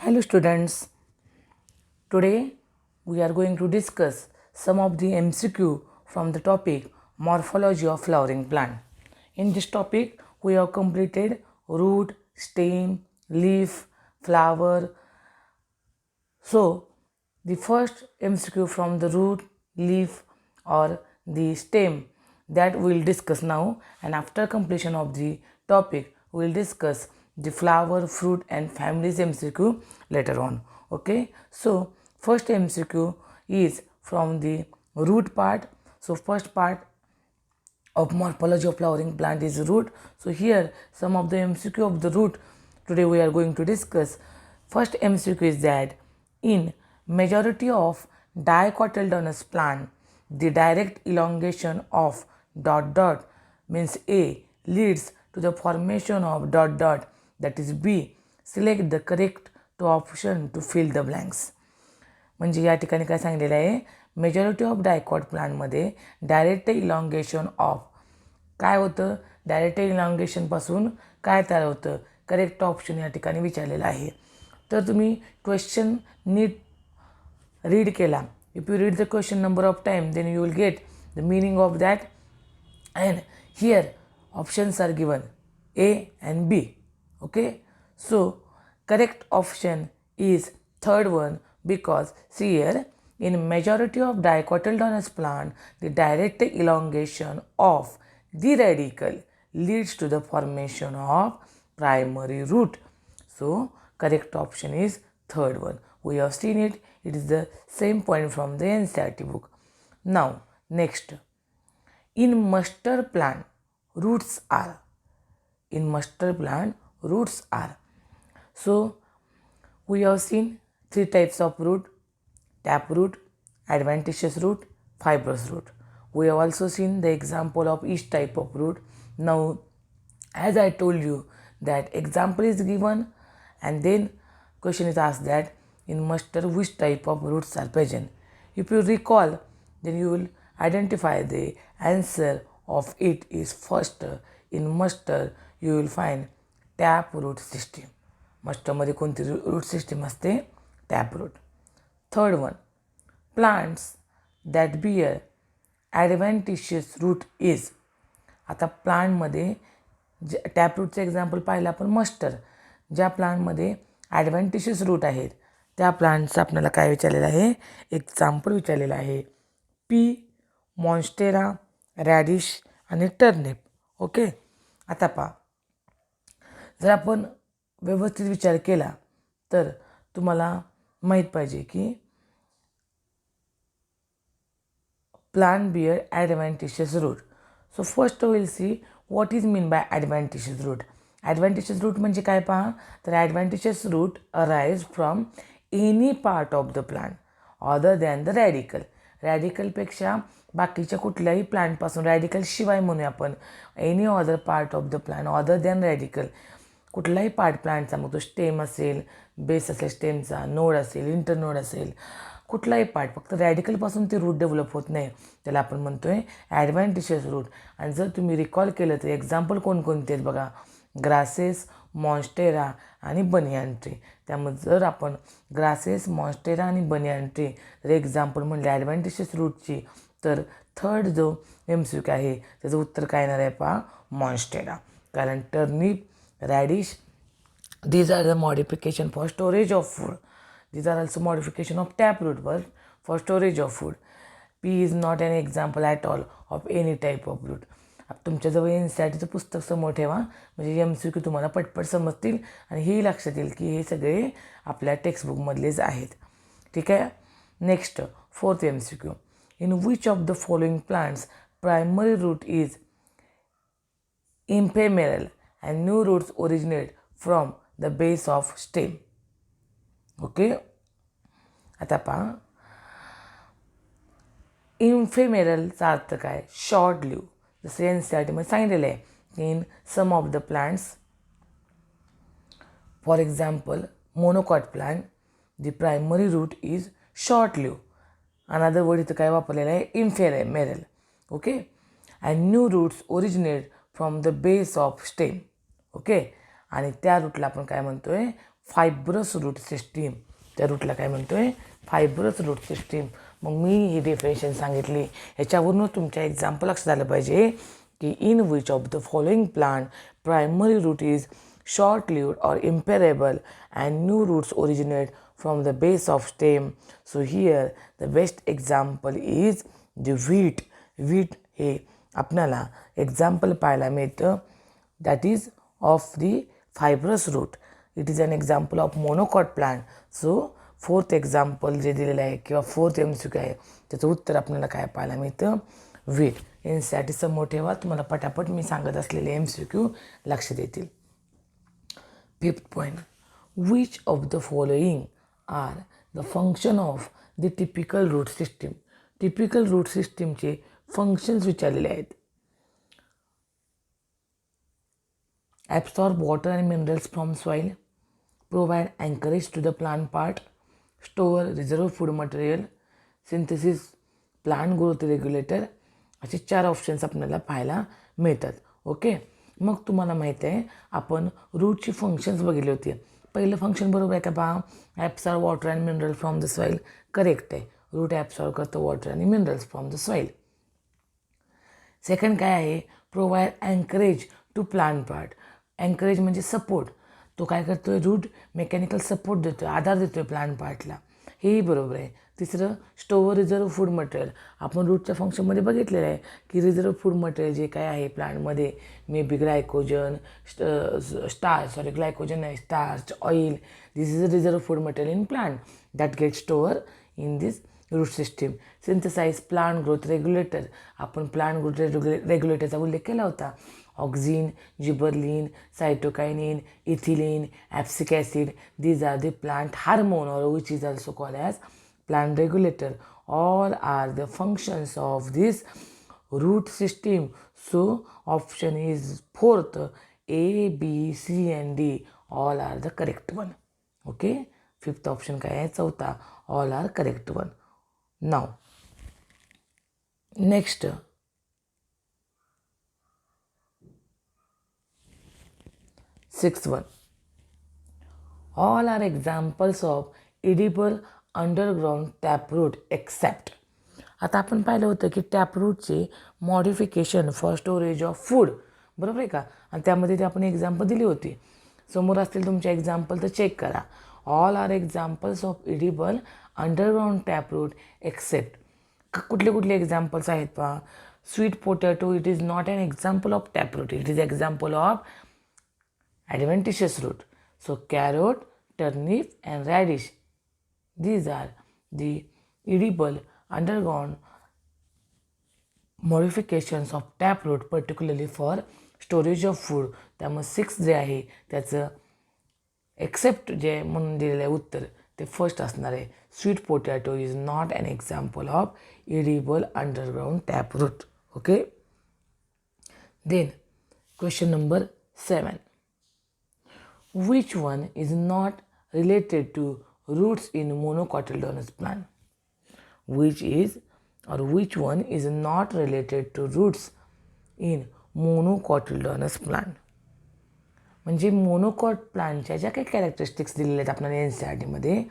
Hello students, today we are going to discuss some of the MCQ from the topic Morphology of Flowering Plant. In this topic we have completed root, stem, leaf, flower. So the first MCQ from the root, leaf or the stem that we will discuss now, and after completion of the topic we will discuss the flower, fruit and families MCQ later on. Okay, so first MCQ is from the root part. So first part of morphology of flowering plant is root. So here some of the MCQ of the root today we are going to discuss. First MCQ is that in majority of dicotyledonous plant, the direct elongation of dot dot means A leads to the formation of dot dot, that is B. Select the correct option to fill the blanks. म्हणजे या ठिकाणी काय सांगितलेलं आहे, majority of dicot प्लांटमध्ये direct elongation of काय होतं, direct इलॉंगेशनपासून काय तयार होतं, करेक्ट ऑप्शन या ठिकाणी विचारलेलं आहे. तर तुम्ही क्वेश्चन नीट रीड केला. If you read the question number of time then you will get the meaning of that. And here options are given A and B. Okay, so correct option is third one, because see here, in majority of dicotyledonous plant the direct elongation of the radicle leads to the formation of primary root. So correct option is third one. We have seen it, it is the same point from the NCERT book. Now next, in mustard plant roots are, in mustard plant roots are. So we have seen three types of root: tap root, adventitious root, fibrous root. We have also seen the example of each type of root. Now as I told you that example is given and then question is asked that in mustard which type of roots are present. If you recall, then you will identify the answer of it is first. In mustard you will find tap root system. मस्टरमध्ये कोणती root system असते, tap root. Third one, plants that bear adventitious root is. आता प्लांटमध्ये जे tap रूटचं example पाहिलं आपण muster, ज्या प्लांटमध्ये ॲडव्हेंटिशियस रूट आहेत त्या प्लांटचं आपल्याला काय विचारलेलं आहे, एक्झाम्पल विचारलेलं आहे. पी, मॉन्स्टेरा, रॅडिश आणि टर्निप. ओके, आता पहा, जर आपण व्यवस्थित विचार केला तर तुम्हाला माहीत पाहिजे की plant bear adventitious root. So first will see what is mean by adventitious root. Adventitious root म्हणजे काय पहा, तर adventitious root arise from any part of the plant other than the radicle. रॅडिकलपेक्षा बाकीच्या कुठल्याही प्लांटपासून, रॅडिकल शिवाय म्हणूया आपण, any other part of the plant other than radicle, कुठलाही पार्ट प्लांटचा, मग तो स्टेम असेल, बेस असेल स्टेमचा, नोड असेल, इंटरनोड असेल, कुठलाही पार्ट, फक्त रॅडिकलपासून ते रूट डेव्हलप होत नाही, त्याला आपण म्हणतो आहे ॲडव्हेंटिशियस रूट. आणि जर तुम्ही रिकॉल केलं तर एक्झाम्पल कोणकोणते आहेत बघा, ग्रासेस, मॉन्स्टेरा आणि बनियान ट्री. त्यामुळे जर आपण ग्रासेस, मॉन्स्टेरा आणि बनियान ट्री जर एक्झाम्पल म्हणले ॲडव्हेंटिशियस रूटची, तर थर्ड जो MCQ आहे त्याचं उत्तर काय येणार आहे पहा, मॉन्स्टेरा. कारण turnip, radish, these are the modification for storage of food. These are also modification of taproot for storage of food. Pea is not an example at all of any type of root. तुमच्याजवळ NCERTचं पुस्तक समोर ठेवा, म्हणजे MCQ तुम्हाला पटपट समजतील आणि हेही लक्षात येईल की हे सगळे आपल्या टेक्स्टबुकमधलेच आहेत. ठीक आहे. Next fourth MCQ, in which of the following plants primary root is ephemeral and new roots originate from the base of stem. Okay, आता पहा, इन्फेमेरलचा अर्थ काय, शॉर्ट लिव्ह. जसं NCERTमध्ये सांगितलेलं आहे, in some of the plants, for example monocot plant, the primary root is short live. Another word इथं काय वापरलेलं आहे, ephemeral. Okay, and new roots originate from the base of stem. Okay, आणि त्या रूटला आपण काय म्हणतो आहे, फायब्रस रूट सिस्टीम. त्या रूटला काय म्हणतोय? Fibrous root system. मग मी ही डेफिनेशन सांगितली. ह्याच्यावरूनच तुमच्या एक्झाम्पल लक्षात झालं पाहिजे की in which of the following plant primary root is short lived or imperable and new roots originate from the base of stem. So here the best example is the wheat. Wheat हे आपल्याला example पाहायला मिळतं that is of the fibrous root. It is an example of monocot plant. So fourth example जे दिलेलं आहे किंवा fourth MCQ आहे त्याचं उत्तर आपल्याला काय पाहायला मिळतं? व्हीट. यासाठी समोर ठेवा, तुम्हाला पटापट मी सांगत असलेले MCQ लक्षात येतील. Fifth point, which of the following are the function of the typical root system? Typical root system चे functions विचारलेले आहेत. Absorb water and minerals from soil, provide anchorage to the plant part, store reserve food material, synthesis, plant growth regulator. असे 4 options आपल्याला पाहायला मिळतात. Okay, मग तुम्हाला माहीत आहे आपण रूटची फंक्शन्स बघितली होती. पहिलं फंक्शन बरोबर आहे का पहा? Absorb water and mineral from the soil. Correct आहे. रूट ॲब्सॉर्ब करतं वॉटर आणि minerals from the soil. Second काय आहे? Provide anchorage to plant part. Anchorage म्हणजे सपोर्ट. तो काय करतो आहे? रूट मेकॅनिकल सपोर्ट देतो आहे, आधार देतो आहे प्लांट पार्टला. हेही बरोबर आहे. तिसरं, स्टोअर रिझर्व फूड मटेरियल. आपण रूटच्या फंक्शनमध्ये बघितलेलं आहे की रिझर्व फूड मटेरियल जे काय आहे प्लांटमध्ये, मे बी ग्लायकोजन, ग्लायकोजन नाही, starch, oil. This is a reserve food material in plant that get store in this root system. Synthesize plant growth regulator. आपण प्लांट ग्रोथ रेग्युलेटरचा उल्लेख केला होता. Auxin, gibberellin, cytokinin, ethylene, abscisic acid. These are the plant hormone or which is also called as plant regulator. All are the functions of this root system. So option is fourth, A, B, C and D. All are the correct one. Okay. Fifth option काय आहे? चौथा. All are correct one. Now next, sixth one. All are examples of edible underground taproot except. आता आपण पाहिलं होतं की टॅपरूटचे modification for storage of food, बरोबर आहे का? आणि त्यामध्ये ते आपण एक्झाम्पल दिली होती. समोर असतील तुमच्या एक्झाम्पल तर चेक करा. All are examples of edible underground taproot except. कुठले कुठले एक्झाम्पल्स आहेत पहा? Sweet potato, it is not an example of taproot, it is example of adventitious root. So carrot, turnip and radish. These are the edible underground modifications of taproot particularly for storage of food. त्यामुळे 6 जे आहे त्याचं accept जे म्हणून दिलेलं आहे उत्तर ते फर्स्ट असणार आहे. Sweet potato is not an example of edible underground taproot. Okay. Then question number 7. Which one is not related to roots in monocotyledonous plant? Which one is not related to roots in monocotyledonous plant? म्हणजे monocot प्लांटच्या ज्या काही characteristics दिलेल्या आहेत आपल्याला NCERTमध्ये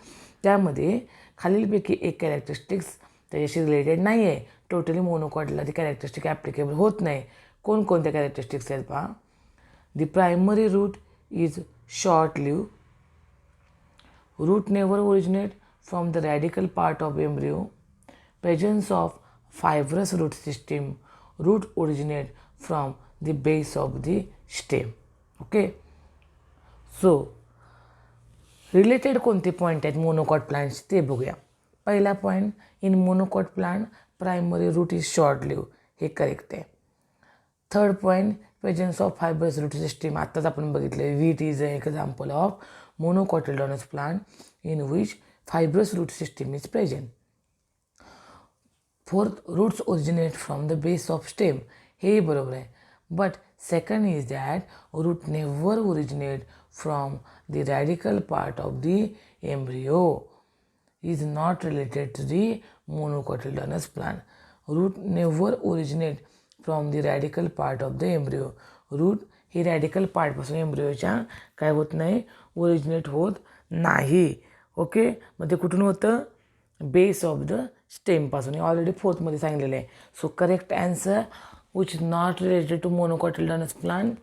त्यामध्ये खालीलपैकी एक कॅरेक्टरिस्टिक्स त्याच्याशी रिलेटेड नाही आहे. टोटली मोनोकॉटला ती कॅरेक्टरिस्टिक ॲप्लिकेबल होत नाही. कोणकोणत्या कॅरेक्टरिस्टिक्स आहेत पहा? The primary root is short live. Root never originate from the radical part of embryo. Presence of fibrous root system. Root originate from the base of the stem. Okay. So related कोणते point आहेत monocot plants ते बघूया. पहिला point, in monocot plant primary root is short live. हे correct आहे. Third point, presence of fibrous root system. आत्ताच आपण बघितले wheat is a example of monocotyledonous plant in which fibrous root system is present. Fourth, roots originate from the base of stem. हे बरोबर आहे. But second is that root never originate from the radical part of the embryo. Is not related to the monocotyledonous plant. Root never originate from the radical part of the embryo. Root ही radicle पार्टपासून एम्ब्रिओच्या काय होत नाही, originate होत नाही. Okay, मग ते कुठून होतं, बेस ऑफ द स्टेमपासून. ऑलरेडी फोर्थमध्ये सांगितलेलं आहे. So correct answer which not related to monocotyledonous plant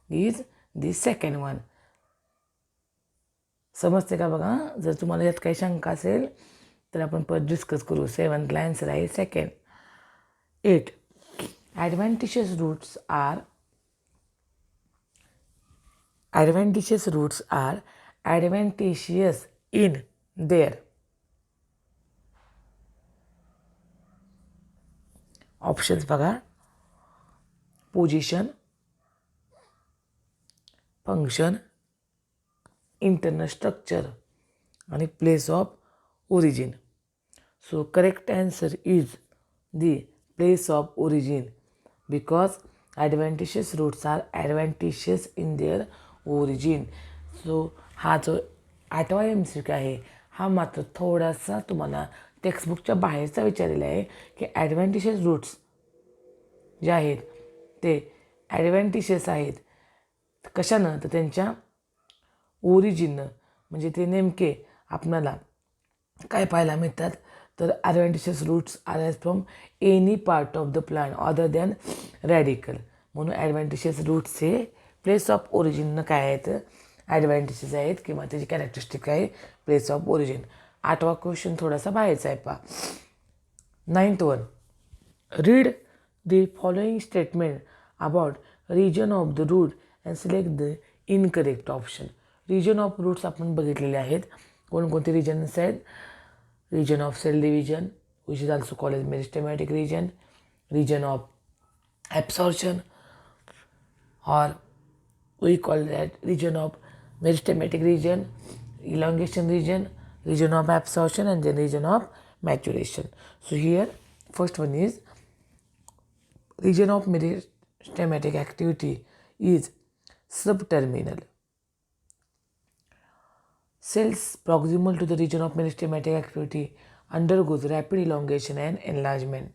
is the second one. समजते का बघा. जर तुम्हाला यात काही शंका असेल तर आपण परत डिस्कस करू. 7th आन्सर आहे second. 8. Adventitious roots are adventitious in their options बघा. पोझिशन, फंक्शन, इंटरनल स्ट्रक्चर आणि place of origin. So correct answer is the place of origin because adventitious roots are adventitious in their origin. So हा जो 8वा MCQ आहे हा मात्र थोडासा तुम्हाला टेक्स्टबुकच्या बाहेरचा विचारलेला आहे की ॲडव्हेंटिशियस रूट्स जे आहेत ते ॲडव्हेंटिशियस आहेत कशानं, तर त्यांच्या ओरिजिननं. म्हणजे ते नेमके आपल्याला काय पाहायला मिळतात, तर adventitious roots are from any part of the plant other than radical. म्हणून ॲडव्हेंटिशियस रूट्स हे प्लेस ऑफ ओरिजिननं काय आहेत, ॲडव्हेंटिशियस आहेत किंवा त्याची कॅरेक्टरिस्टिक आहे प्लेस ऑफ ओरिजिन. 8वा क्वेश्चन थोडासा बाहेरचा आहे पहा. 9th one. Read the following statement about region of the root and select the incorrect option. Region of roots आपण बघितलेले आहेत. कोणकोणते रिजन्स आहेत, region of cell division which is also called as meristematic region of absorption or we call that region of meristematic region, elongation region of absorption and then region of maturation. So here first one is region of meristematic activity is subterminal. Cells proximal to the region of meristematic activity undergoes rapid elongation and enlargement.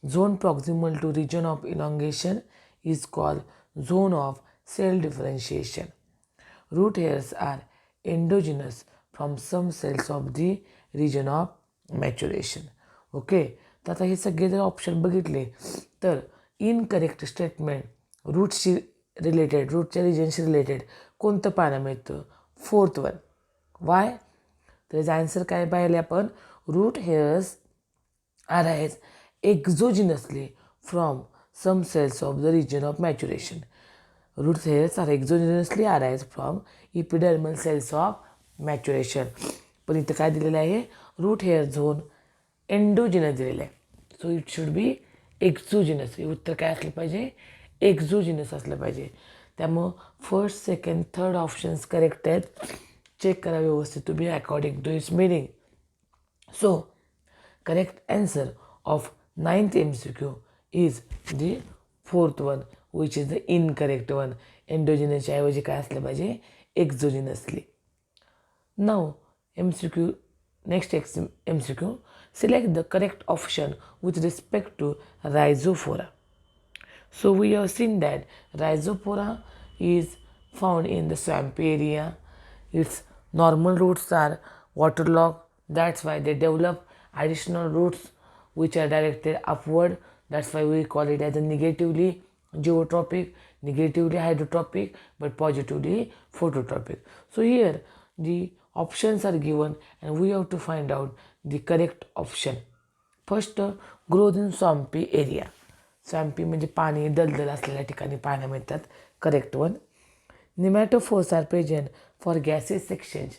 Zone proximal to region of elongation is called zone of cell differentiation. Root hairs are endogenous from some cells of the region of maturation. Okay, तर आता हे सगळे जर option बघितले तर incorrect statement रूटशी related, रूटच्या रिजनशी related कोणतं पाहायला मिळतं, 4th वन. वाय, तर याचा आन्सर काय पाहिले आपण, root hairs arise exogenously from some cells of the region of maturation. Root hairs are exogenously arise from epidermal cells of maturation. पण इथं काय दिलेलं आहे, रूट हेअर झोन एंडोजिनस दिलेलं आहे. So it should be exogenous. उत्तर काय असलं पाहिजे, एक्झोजिनस असलं पाहिजे. त्यामुळं first, second, third options correct आहेत. चेक करा व्यवस्थित तुम्ही according to its meaning. So correct answer of 9th MCQ is the 4th one which is the incorrect one. एंडोजिनसच्या ऐवजी काय असलं पाहिजे, एक्झोजिनसली. नाव MCQ, next MCQ, select the correct option with respect to rhizophora. So we have seen that rhizophora is found in the swampy area. Its normal roots are waterlogged. That's why they develop additional roots which are directed upward. That's why we call it as a negatively geotropic, negatively hydrotropic, but positively phototropic. So here the options are given and we have to find out the correct option. First, growth in swampy area. Swampy म्हणजे पाणी दलदल असलेल्या ठिकाणी पाहायला मिळतात. Correct one. Pneumatophores are present for gases exchange.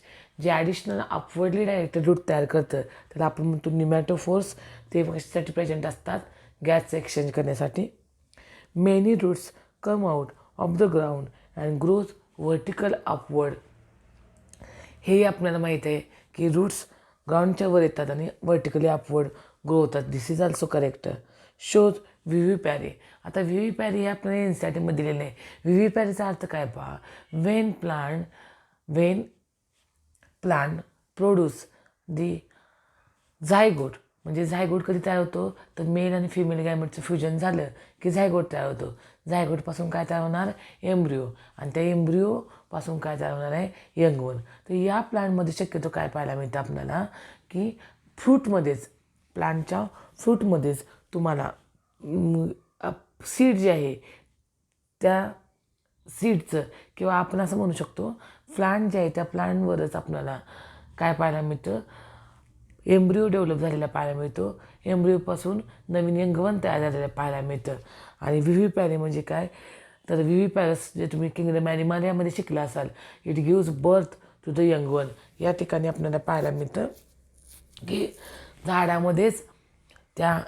जे additional upwardly directed root तयार करतं त्याला आपण म्हणतो निमॅटोफोर्स. ते कशासाठी प्रेझेंट असतात, गॅस एक्सचेंज करण्यासाठी. Many roots come out of the ground and growth vertical upward. हेही आपल्याला माहीत आहे की रूट्स ग्राउंडच्या वर येतात आणि व्हर्टिकली अपवर्ड ग्रो होतात. दिस इज ऑल्सो करेक्ट. शोज व्हिव्हिपॅरी. आता व्हिव्हिपॅरी हे आपल्याला एनसीईआरटीमध्ये दिलेलं आहे. व्हिव्हिपॅरीचा अर्थ काय पहा, Wien plant produce the zygote म्हणजे झायगोट कधी तयार होतो तर मेल आणि फिमेल गॅमेटचं फ्युजन झालं की झायगोट तयार होतो. झायगोटपासून काय तयार होणार? एम्ब्रिओ. आणि त्या एम्ब्रिओपासून काय तयार होणार आहे? यंगवन. तर या प्लांटमध्ये शक्यतो काय पाहायला मिळतं आपल्याला की फ्रूटमध्येच, प्लांटच्या फ्रूटमध्येच तुम्हाला सीड जे आहे त्या सीडचं किंवा आपण असं म्हणू शकतो प्लांट जे आहे त्या प्लांटवरच आपल्याला काय पाहायला मिळतं? एम्ब्रिओ डेव्हलप झालेला पाहायला मिळतो. एम्ब्रिओपासून नवीन यंगवन तयार झालेलं पाहायला मिळतं. आणि विव्हिपॅरी म्हणजे काय? तर विव्हिपॅरस जे तुम्ही किंगडम ॲनिमलियामध्ये शिकला असाल, it gives birth to the young one. या ठिकाणी आपल्याला पाहायला मिळतं की झाडामध्येच त्या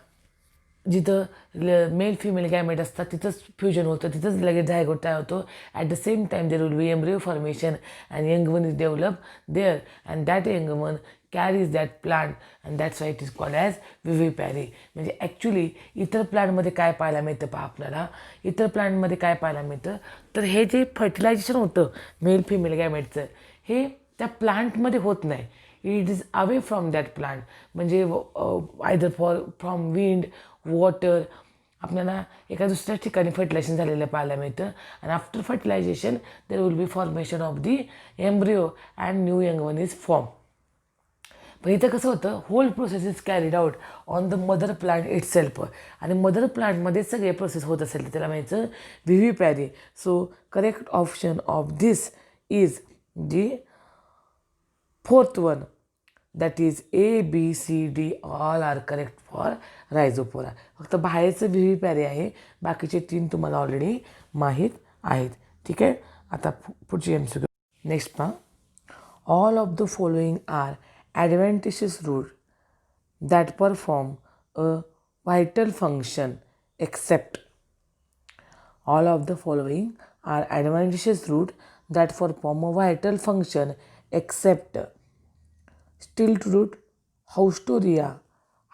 जिथं मेल फिमेल गॅमेट असतात तिथंच फ्युजन होतं, तिथंच लगेच झायगोट तयार होतो. At the same time there will be embryo formation and young one is develop there and that young one carries that plant and that's why it is called as vivipary. म्हणजे actually इतर प्लांटमध्ये काय पाहायला मिळतं पहा आपल्याला, इतर प्लांटमध्ये काय पाहायला मिळतं तर हे जे फर्टिलायझेशन होतं मेल फिमेल गॅमेटचं, हे त्या प्लांटमध्ये होत नाही. It is away from that plant. म्हणजे आयदर फ्रॉम विंड, वॉटर, आपल्याला एका दुसऱ्या ठिकाणी फर्टिलायझेशन झालेलं पाहायला मिळतं. आणि after fertilization there will be formation of the embryo and new young one is form. पण इथं कसं होतं, whole process is carried out on the mother plant itself. आणि मदर प्लांटमध्ये सगळे प्रोसेस होत असेल तर त्याला म्हणायचं vivipary. So correct option of this is the fourth one, that is ABCD all are correct for rhizophora. फक्त बाहेरचं विव्हिपॅरी आहे, बाकीचे 3 तुम्हाला ऑलरेडी माहीत आहेत. ठीक आहे. आता पुढची MCQ नेक्स्ट पहा. All of the following are adventitious root that perform a vital function except. All of the following are adventitious root that perform a vital function except stilt root, haustoria,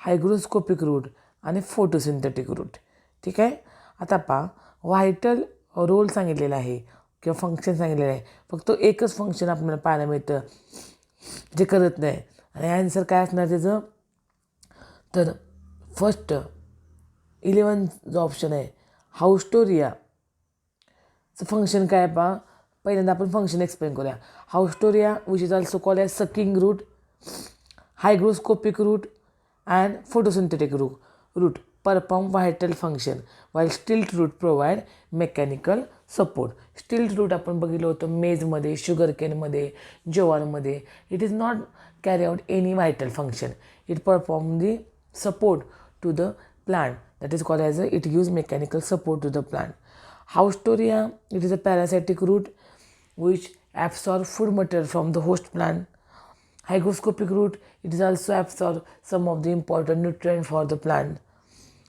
hygroscopic root आणि photosynthetic route. ठीक आहे. आता पहा, vital role सांगितलेला आहे किंवा function सांगितलेलं आहे. फक्त एकच फंक्शन आपल्याला पाहायला मिळतं जे करत नाही. आणि ॲन्सर काय असणार त्याचं? तर फर्स्ट 11 जो ऑप्शन आहे हाउस्टोरियाचं फंक्शन काय पहा. पहिल्यांदा आपण फंक्शन एक्सप्लेन करूया. Haustoria which is also called as sucking root, hygroscopic root and photosynthetic root perform vital function while stilt root provide mechanical support. Stilt root आपण बघितलं होतं मेजमध्ये, शुगर केनमध्ये, ज्वारमध्ये. It is not carry out any vital function. It perform the support to the plant, that is called as it gives mechanical support to the plant. Haustoria, it is a parasitic root which absorbs food material from the host plant. Hygroscopic root, it is also absorb some of the important nutrients for the plant.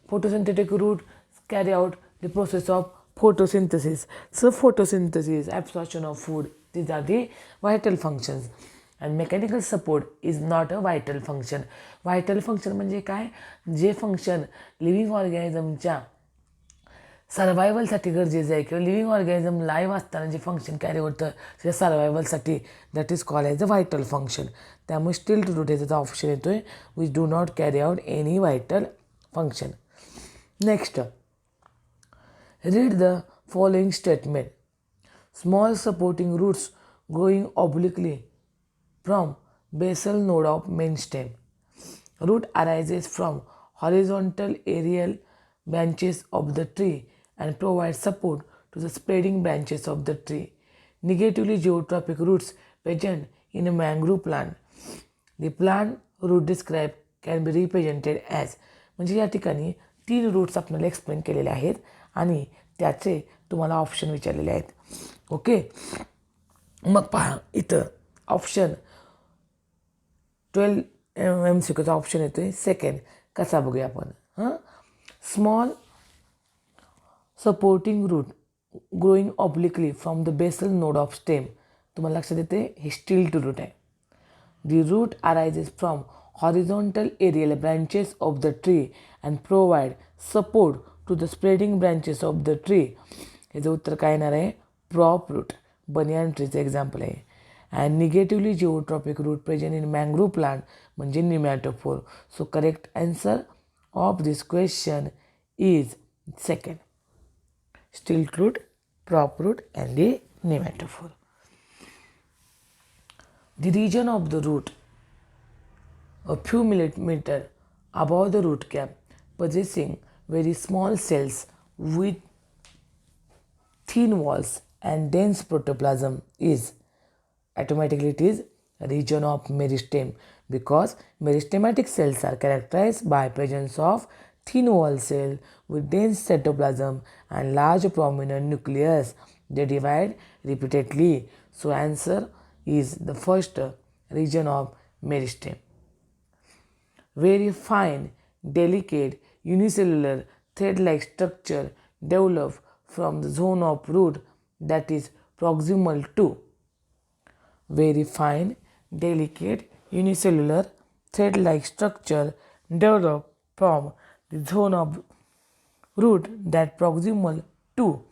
Photosynthetic root carry out the process of photosynthesis. So photosynthesis, absorption of food, these are the vital functions. and mechanical support is not a vital function. Vital function म्हणजे काय? जे function living ऑर्गॅनिझमच्या सर्वायवलसाठी गरजेचं आहे किंवा living organism live असताना जे function carry होतं त्या सर्वायवलसाठी, that is called as a vital function. त्यामुळे स्टिल टू रूट याचा ऑप्शन येतो आहे which do not carry out any vital function. Next, read the following statement. Small supporting roots growing obliquely from basal node of main stem. Root arises from horizontal aerial branches of the tree and provides support to the spreading branches of the tree. Negatively geotropic roots present in a mangrove plant. The plant root described can be represented as. म्हणजे या ठिकाणी 3 roots आपल्याला explain केलेले आहेत आणि त्याचे तुम्हाला option विचारलेले आहेत. ओके, मग पहा इथं ऑप्शन 12 MCQचा ऑप्शन येतो आहे सेकंड. कसा बघूया आपण. Small supporting root growing obliquely from the basal node of stem. तुम्हाला लक्षात येते हे स्टिल्ट रूट आहे. The root arises from horizontal aerial branches of the tree and provide support to the spreading branches of the tree. याचं उत्तर काय येणार आहे? Prop root. बनियान ट्रीचं एक्झाम्पल आहे. and negatively geotrophic root present in mangrove plant म्हणजे nematopore. So correct answer of this question is second. Stilt root, prop root and the nematopore. The region of the root a few millimeter above the root cap possessing very small cells with thin walls and dense protoplasm is automatically it is a region of meristem because meristematic cells are characterized by presence of thin wall cell with dense cytoplasm and large prominent nucleus. They divide repeatedly. So answer is the first region of meristem. Very fine, delicate, unicellular thread-like structure develop from the zone of root that is proximal to. Very fine, delicate, unicellular thread-like structure develop from the zone of root that proximal to.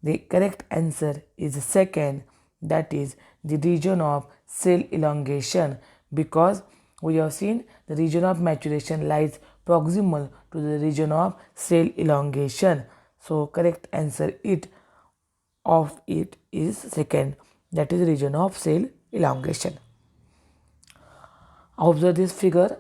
The correct answer is second, that is the region of cell elongation, because we have seen the region of maturation lies proximal to the region of cell elongation. So correct answer of it is second, that is the region of cell elongation. Observe this figure.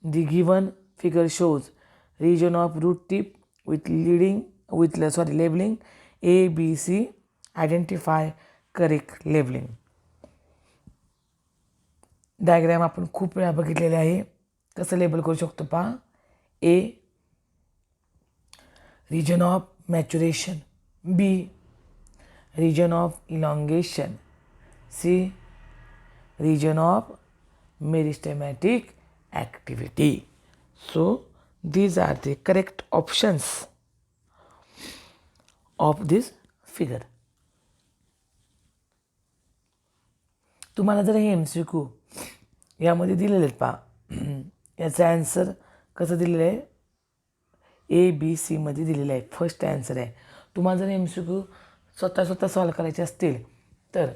The given figure shows region of root tip with labeling A, B, C. Identify correct labeling. Diagram आपण खूप वेळा बघितलेले आहे. कसं label करू शकतो पहा. A region of maturation, B region of elongation, C region of meristematic activity. So these are the correct options of this figure. तुम्हाला जर हे MCQ यामध्ये दिलेले आहेत पहा. याचा आन्सर कसं दिलेलं आहे, ABC मध्ये दिलेलं आहे. फर्स्ट आन्सर आहे. तुम्हाला जर MCQ स्वतः सॉल्व करायचे असतील तर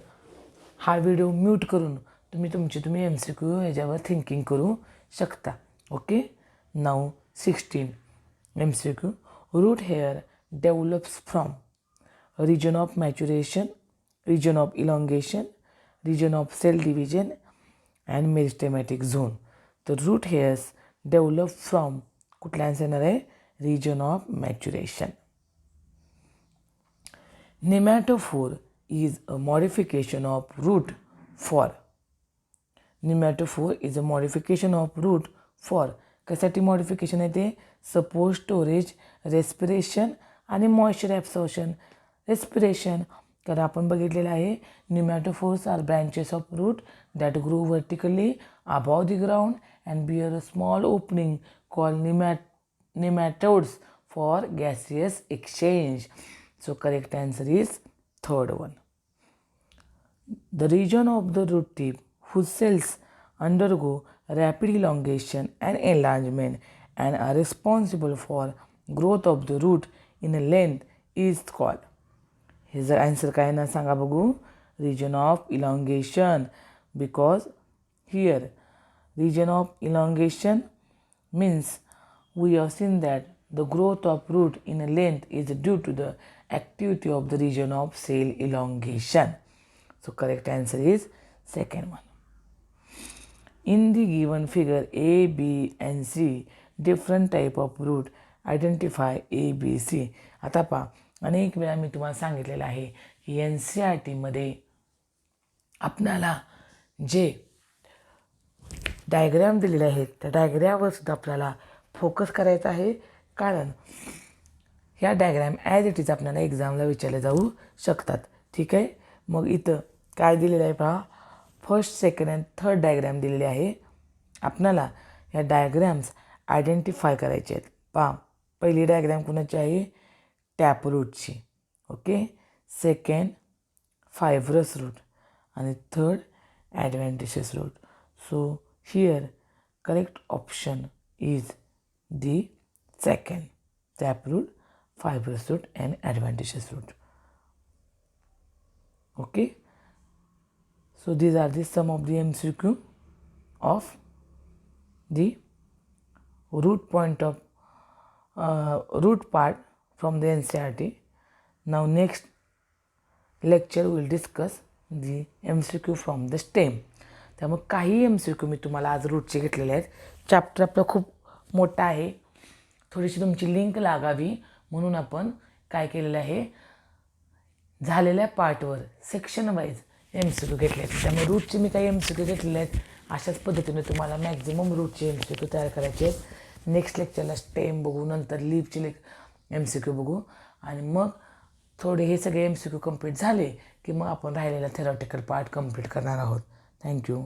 हा व्हिडिओ म्यूट करून तुम्ही MCQ याच्यावर थिंकिंग करू शकता. Okay. Now 16 MCQ. Root hair develops from region of maturation, region of elongation, region of cell division and meristematic zone. तर root hairs develop from कुठला आन्सर येणार आहे, region of maturation. Nematophore is a modification of root for. Nematophore is a modification of root for. कशासाठी modification आहे ते, suppose storage, respiration आणि moisture absorption. Respiration कारण आपण बघितलेलं आहे pneumatophores are branches of root that grow vertically above the ground and bear a small opening call nematodes for gaseous exchange. So correct answer is third one. The region of the root tip whose cells undergo rapid elongation and enlargement and are responsible for growth of the root in a length is called. ह्याचा answer काय ना सांगा बघू. region of elongation, because here region of elongation means we have seen that the growth of root in a length is due to the activity of the region of cell elongation. So correct answer is second one. In the given figure A, B and C, different type of root, identify A, B, C. आता पहा, अनेक वेळा मी तुम्हाला सांगितलेलं आहे की NCERTमध्ये आपल्याला जे डायग्रॅम दिलेले आहेत त्या डायग्रॅमवर सुद्धा आपल्याला फोकस करायचा आहे, कारण ह्या डायग्रॅम ॲज इट इज आपल्याला एक्झामला विचारले जाऊ शकतात. ठीक आहे. मग इथं काय दिलेलं आहे पहा, first, second and third diagram दिलेले आहे. आपल्याला ह्या डायग्रॅम्स आयडेंटिफाय करायचे आहेत. पहा, पहिली डायग्रॅम कुणाची आहे, टॅप रूटची. ओके. सेकंड फायब्रस रूट आणि third adventitious root. So here correct option is the second, taproot, fibrous root and adventitious root. Okay. So these are the some of the MCQ of the root part from the NCERT. Now next lecture we'll discuss the MCQ from the STEM. त्यामुळे काही MCQ मी तुम्हाला आज रूटचे घेतलेले आहेत. Chapter आपला खूप मोठा आहे, थोडीशी तुमची लिंक लागावी म्हणून आपण काय केलेलं आहे, झालेल्या पार्टवर सेक्शन वाईज MCQ घेतले आहेत. त्यामुळे रूटचे मी काही MCQ घेतलेले आहेत. अशाच पद्धतीने तुम्हाला मॅक्झिमम रूटचे MCQ तयार करायचे आहेत. नेक्स्ट लेक्चरला स्टेम बघू, नंतर लीवचे MCQ बघू आणि मग थोडे हे सगळे MCQ कंप्लीट झाले की मग आपण राहिलेला थेरॉटिकल पार्ट कंप्लीट करणार आहोत. थँक्यू.